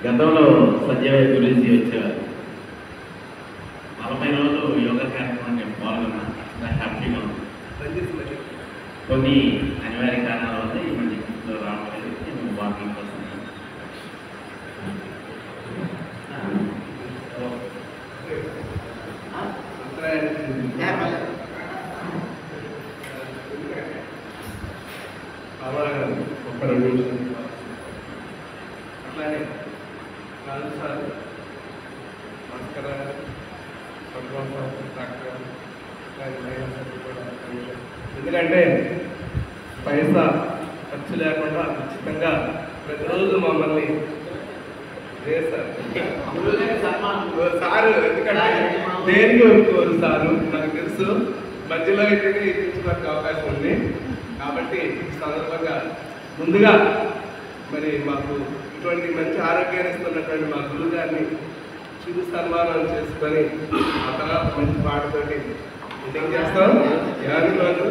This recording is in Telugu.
గతంలో సంజయ్ గురించి వచ్చేవారు. 40 రోజులు యోగా కార్యక్రమం నేను పాల్గొన్నా. నాకు హ్యాపీగా ఉంది. కొన్ని అనివార్య కారణాల వల్ల ఈ మధ్య రావట్లేదు. నేను వాకింగ్ కోసం అట్లానే రాజు సార్, భాస్కర్ డాక్టర్ ఎందుకంటే పైసా ఖర్చు లేకుండా ఉచితంగా ప్రతిరోజు మమ్మల్ని సారు ఎందుకంటే దేనికి ఒప్పుకోరు సారు నాకు తెలుసు. మధ్యలో అయితేనే ఇప్పించడానికి అవకాశం ఉంది. కాబట్టి ఈ సందర్భంగా ముందుగా మరి మాకు ఇటువంటి మంచి ఆరోగ్యాన్ని ఇస్తున్నటువంటి మా గురువు గారిని శుభ సన్మానం చేసుకొని ఆ తర్వాత మంచి పాటతోటి మీటింగ్ చేస్తాం. యాభై రోజులు